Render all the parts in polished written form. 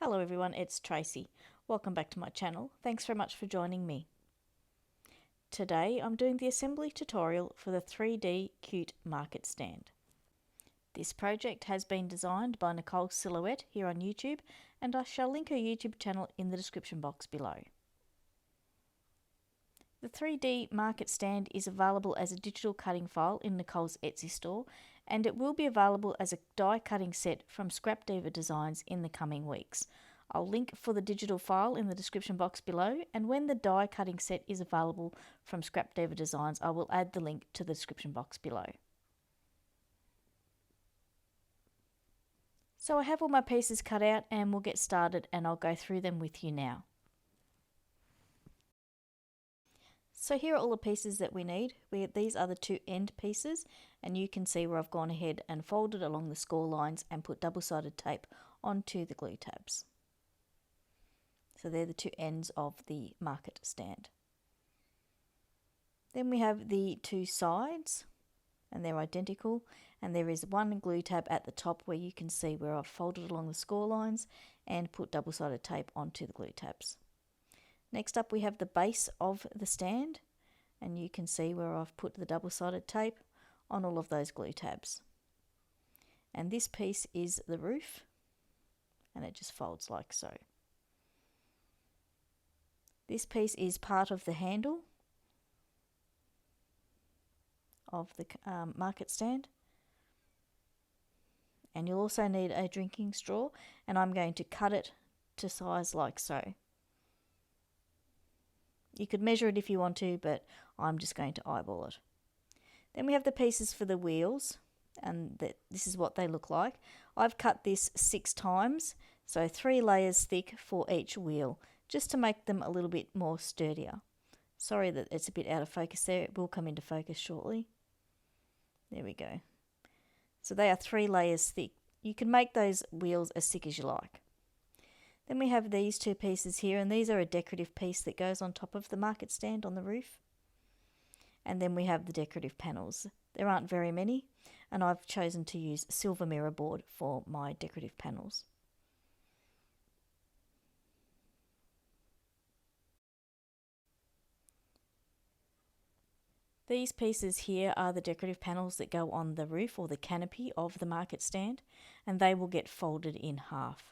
Hello everyone, it's Tracy. Welcome back to my channel. Thanks very much for joining me. Today I'm doing the assembly tutorial for the 3D Cute Market Stand. This project has been designed by Nicole Silhouette here on YouTube, and I shall link her YouTube channel in the description box below. The 3D Market Stand is available as a digital cutting file in Nicole's Etsy store, and it will be available as a die cutting set from Scrap Diva Designs in the coming weeks. I'll link for the digital file in the description box below, and when the die cutting set is available from Scrap Diva Designs, I will add the link to the description box below. So I have all my pieces cut out and we'll get started, and I'll go through them with you now. So here are all the pieces that we need. These are the two end pieces, and you can see where I've gone ahead and folded along the score lines and put double-sided tape onto the glue tabs. So they're the two ends of the market stand. Then we have the two sides, and they're identical, and there is one glue tab at the top where you can see where I've folded along the score lines and put double-sided tape onto the glue tabs. Next up we have the base of the stand, and you can see where I've put the double-sided tape on all of those glue tabs. And this piece is the roof, and it just folds like so. This piece is part of the handle of the market stand, and you'll also need a drinking straw, and I'm going to cut it to size like so. You could measure it if you want to, but I'm just going to eyeball it. Then we have the pieces for the wheels, and this is what they look like. I've cut this 6 times, so 3 layers thick for each wheel, just to make them a little bit more sturdier. Sorry that it's a bit out of focus there, it will come into focus shortly. There we go. So they are 3 layers thick. You can make those wheels as thick as you like. Then we have these two pieces here, and these are a decorative piece that goes on top of the market stand on the roof. And then we have the decorative panels. There aren't very many, and I've chosen to use silver mirror board for my decorative panels. These pieces here are the decorative panels that go on the roof or the canopy of the market stand, and they will get folded in half.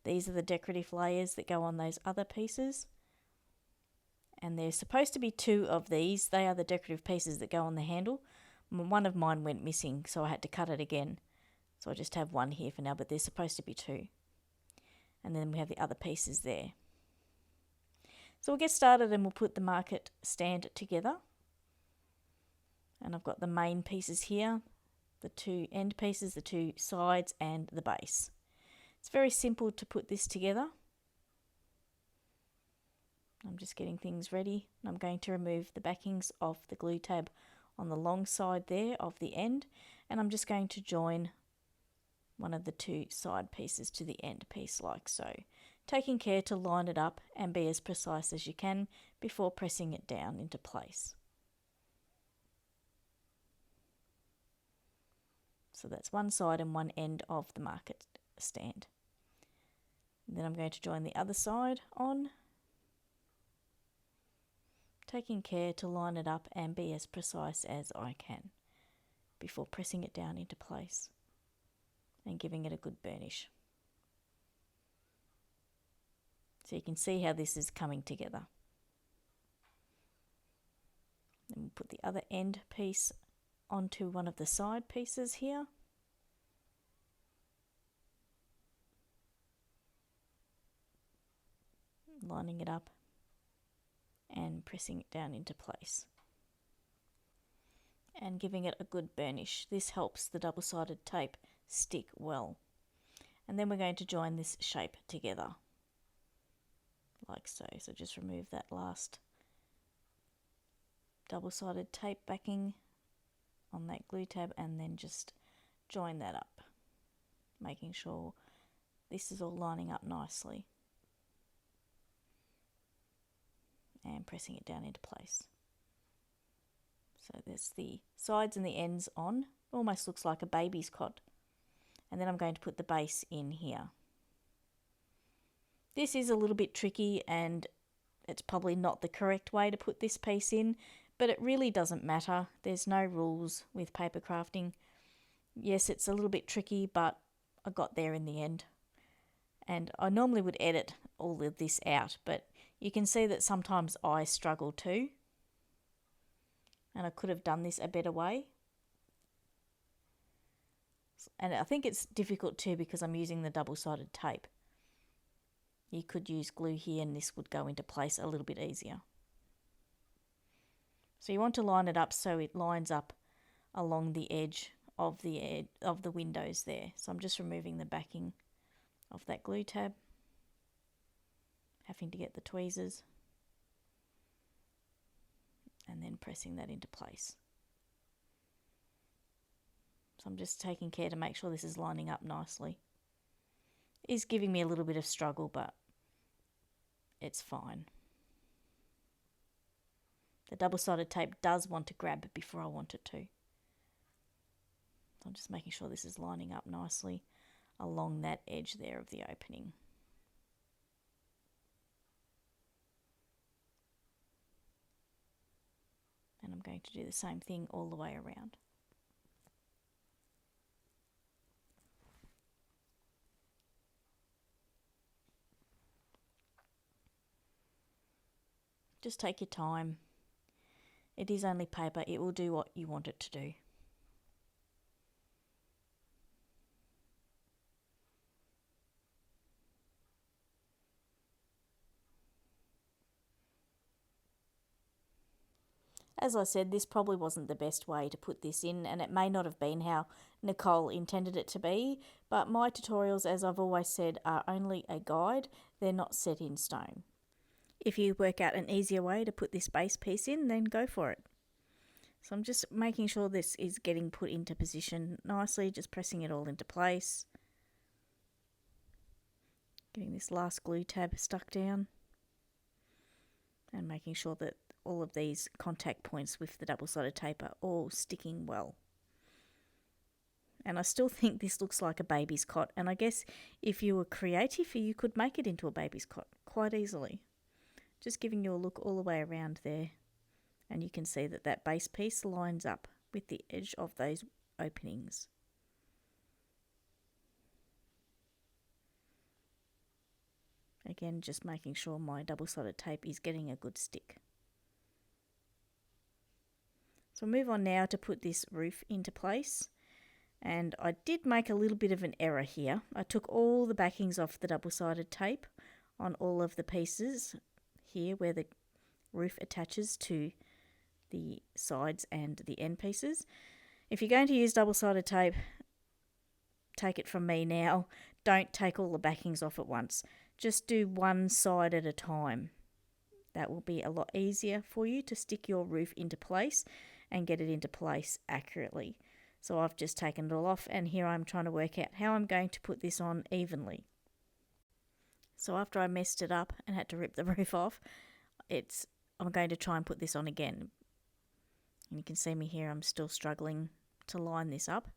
These are the decorative layers that go on those other pieces. And there's supposed to be 2 of these. They are the decorative pieces that go on the handle. One of mine went missing, so I had to cut it again. So I just have 1 here for now, but there's supposed to be 2. And then we have the other pieces there. So we'll get started and we'll put the market stand together. And I've got the main pieces here, the 2 end pieces, the 2 sides, and the base. It's very simple to put this together. I'm just getting things ready. I'm going to remove the backings of the glue tab on the long side there of the end, and I'm just going to join one of the 2 side pieces to the end piece like so, taking care to line it up and be as precise as you can before pressing it down into place. So that's one side and one end of the market stand. And then I'm going to join the other side on, taking care to line it up and be as precise as I can before pressing it down into place and giving it a good burnish. So you can see how this is coming together. Then we'll put the other end piece onto one of the side pieces here. Lining it up and pressing it down into place and giving it a good burnish. This helps the double-sided tape stick well. And then we're going to join this shape together like so. So just remove that last double-sided tape backing on that glue tab and then just join that up, making sure this is all lining up nicely. And pressing it down into place. So there's the sides and the ends on. Almost looks like a baby's cot. And then I'm going to put the base in here. This is a little bit tricky and it's probably not the correct way to put this piece in, but it really doesn't matter. There's no rules with paper crafting. Yes, it's a little bit tricky, but I got there in the end. And I normally would edit all of this out, but you can see that sometimes I struggle too. And I could have done this a better way. And I think it's difficult too because I'm using the double-sided tape. You could use glue here and this would go into place a little bit easier. So you want to line it up so it lines up along the edge of the windows there. So I'm just removing the backing of that glue tab, having to get the tweezers and then pressing that into place. So I'm just taking care to make sure this is lining up nicely. It is giving me a little bit of struggle, but it's fine. The double-sided tape does want to grab it before I want it to. So I'm just making sure this is lining up nicely along that edge there of the opening. And I'm going to do the same thing all the way around. Just take your time. It is only paper. It will do what you want it to do. As I said, this probably wasn't the best way to put this in, and it may not have been how Nicole intended it to be, but my tutorials, as I've always said, are only a guide. They're not set in stone. If you work out an easier way to put this base piece in, then go for it. So I'm just making sure this is getting put into position nicely, just pressing it all into place. Getting this last glue tab stuck down. And making sure that all of these contact points with the double-sided tape are all sticking well. And I still think this looks like a baby's cot, and I guess if you were creative, you could make it into a baby's cot quite easily. Just giving you a look all the way around there, and you can see that that base piece lines up with the edge of those openings. Again, just making sure my double-sided tape is getting a good stick. So I'll move on now to put this roof into place. And I did make a little bit of an error here. I took all the backings off the double-sided tape on all of the pieces here where the roof attaches to the sides and the end pieces. If you're going to use double-sided tape, take it from me now, don't take all the backings off at once. Just do one side at a time. That will be a lot easier for you to stick your roof into place and get it into place accurately. So I've just taken it all off, and here I'm trying to work out how I'm going to put this on evenly. So after I messed it up and had to rip the roof off, I'm going to try and put this on again. And you can see me here, I'm still struggling to line this up.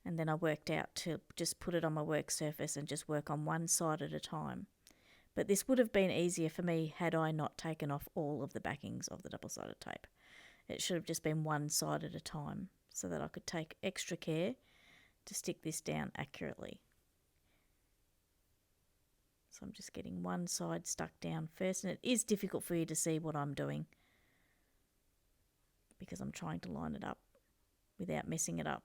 And then I worked out to just put it on my work surface and just work on one side at a time. But this would have been easier for me had I not taken off all of the backings of the double-sided tape. It should have just been one side at a time so that I could take extra care to stick this down accurately. So I'm just getting one side stuck down first, and it is difficult for you to see what I'm doing because I'm trying to line it up without messing it up.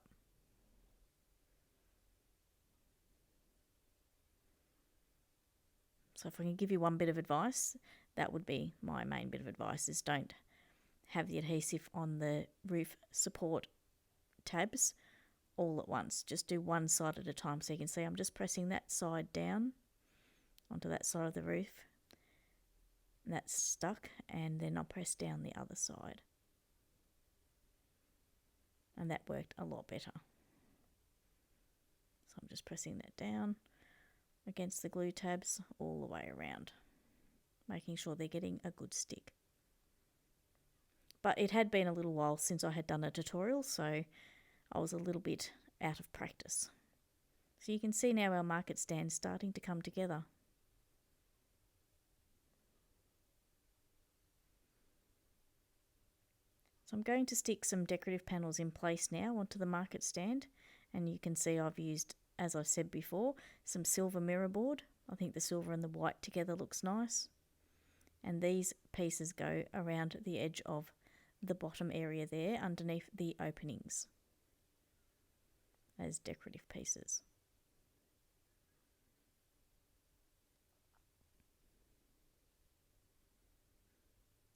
So if I can give you one bit of advice, that would be my main bit of advice, is don't have the adhesive on the roof support tabs all at once. Just do one side at a time. So you can see I'm just pressing that side down onto that side of the roof. And that's stuck, and then I'll press down the other side. And that worked a lot better. So I'm just pressing that down against the glue tabs all the way around, making sure they're getting a good stick. But it had been a little while since I had done a tutorial, so I was a little bit out of practice. So you can see now our market stand starting to come together. So I'm going to stick some decorative panels in place now onto the market stand, and you can see I've used, as I've said before, some silver mirror board. I think the silver and the white together looks nice. And these pieces go around the edge of the bottom area there underneath the openings as decorative pieces.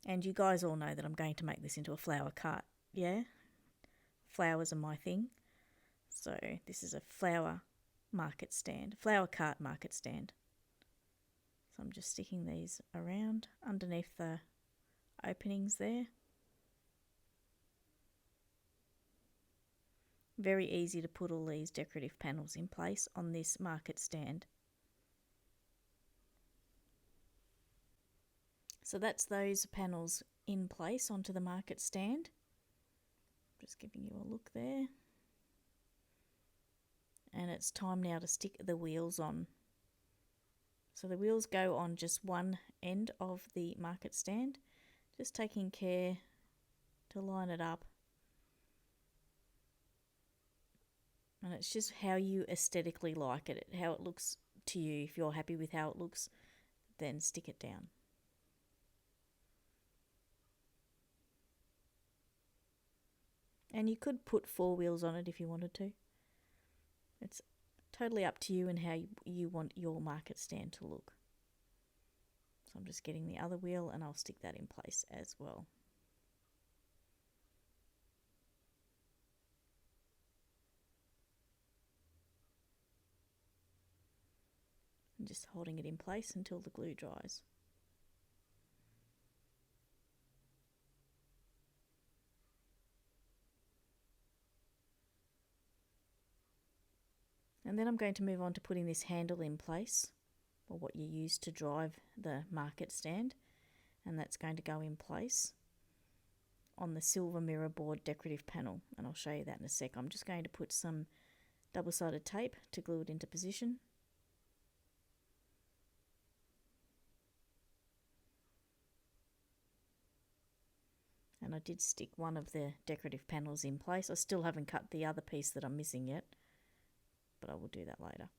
And you guys all know that I'm going to make this into a flower cart, yeah? Flowers are my thing. So this is a flower market stand, flower cart market stand. So I'm just sticking these around underneath the openings there. Very easy to put all these decorative panels in place on this market stand. So that's those panels in place onto the market stand. Just giving you a look there. And it's time now to stick the wheels on. So the wheels go on just one end of the market stand, just taking care to line it up. And it's just how you aesthetically like it, how it looks to you. If you're happy with how it looks, then stick it down. And you could put 4 wheels on it if you wanted to. It's totally up to you and how you want your market stand to look. So I'm just getting the other wheel and I'll stick that in place as well. And just holding it in place until the glue dries. And then I'm going to move on to putting this handle in place, or what you use to drive the market stand, and that's going to go in place on the silver mirror board decorative panel, and I'll show you that in a sec. I'm just going to put some double-sided tape to glue it into position. And I did stick one of the decorative panels in place. I still haven't cut the other piece that I'm missing yet, but I will do that later.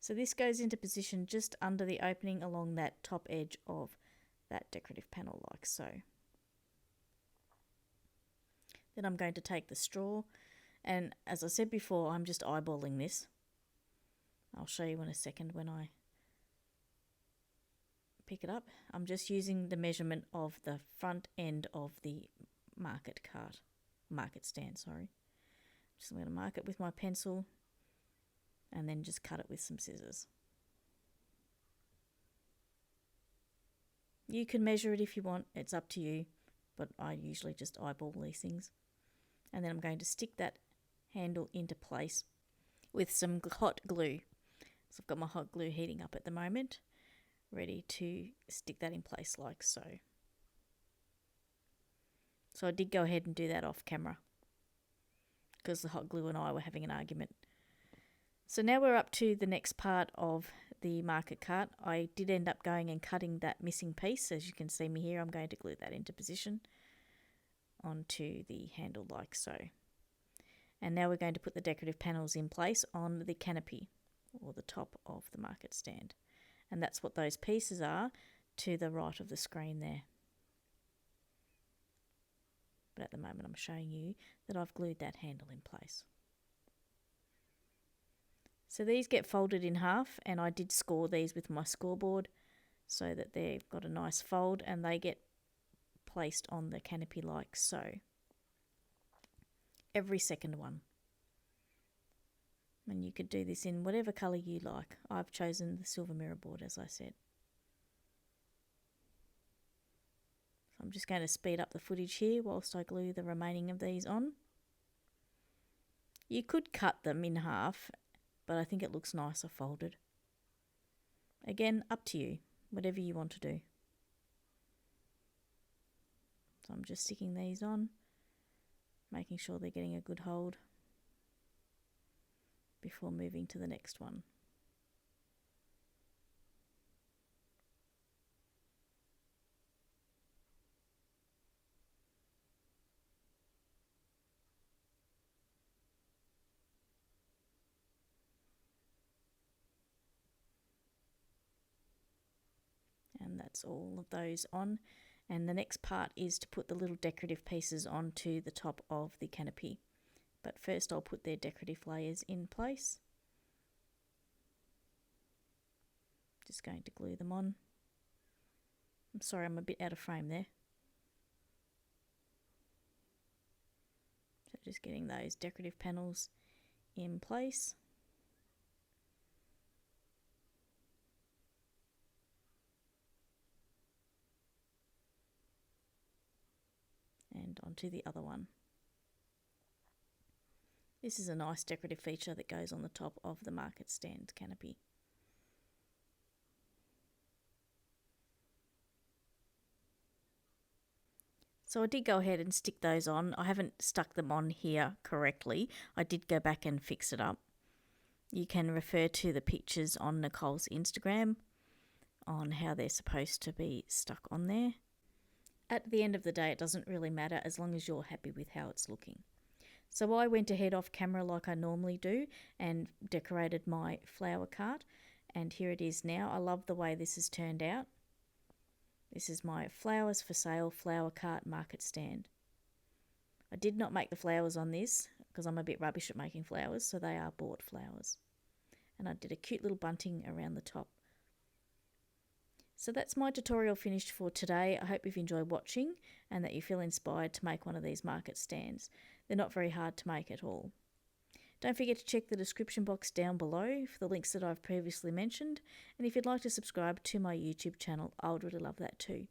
So this goes into position just under the opening along that top edge of that decorative panel like so. Then I'm going to take the straw, and as I said before, I'm just eyeballing this. I'll show you in a second when I pick it up. I'm just using the measurement of the front end of the market stand, sorry. Just I'm going to mark it with my pencil and then just cut it with some scissors. You can measure it if you want, it's up to you, but I usually just eyeball these things. And then I'm going to stick that handle into place with some hot glue. So I've got my hot glue heating up at the moment, ready to stick that in place like so. So I did go ahead and do that off camera because the hot glue and I were having an argument. So now we're up to the next part of the market cart. I did end up going and cutting that missing piece. As you can see me here, I'm going to glue that into position onto the handle like so. And now we're going to put the decorative panels in place on the canopy or the top of the market stand. And that's what those pieces are to the right of the screen there. But at the moment I'm showing you that I've glued that handle in place. So these get folded in half, and I did score these with my scoreboard so that they've got a nice fold and they get placed on the canopy like so. Every second one. And you could do this in whatever colour you like. I've chosen the silver mirror board, as I said. So I'm just going to speed up the footage here whilst I glue the remaining of these on. You could cut them in half, but I think it looks nicer folded. Again, up to you, whatever you want to do. So I'm just sticking these on, making sure they're getting a good hold before moving to the next one. And that's all of those on. And the next part is to put the little decorative pieces onto the top of the canopy. But first I'll put their decorative layers in place. Just going to glue them on. I'm sorry, I'm a bit out of frame there. So just getting those decorative panels in place. And onto the other one. This is a nice decorative feature that goes on the top of the market stand canopy. So I did go ahead and stick those on. I haven't stuck them on here correctly. I did go back and fix it up. You can refer to the pictures on Nicole's Instagram on how they're supposed to be stuck on there. At the end of the day, it doesn't really matter as long as you're happy with how it's looking. So I went ahead off camera like I normally do and decorated my flower cart, and here it is now. I love the way this has turned out. This is my flowers for sale flower cart market stand. I did not make the flowers on this because I'm a bit rubbish at making flowers, so they are bought flowers. And I did a cute little bunting around the top. So that's my tutorial finished for today. I hope you've enjoyed watching and that you feel inspired to make one of these market stands. They're not very hard to make at all. Don't forget to check the description box down below for the links that I've previously mentioned. And if you'd like to subscribe to my YouTube channel, I would really love that too.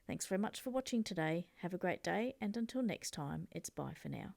Thanks very much for watching today. Have a great day, and until next time, it's bye for now.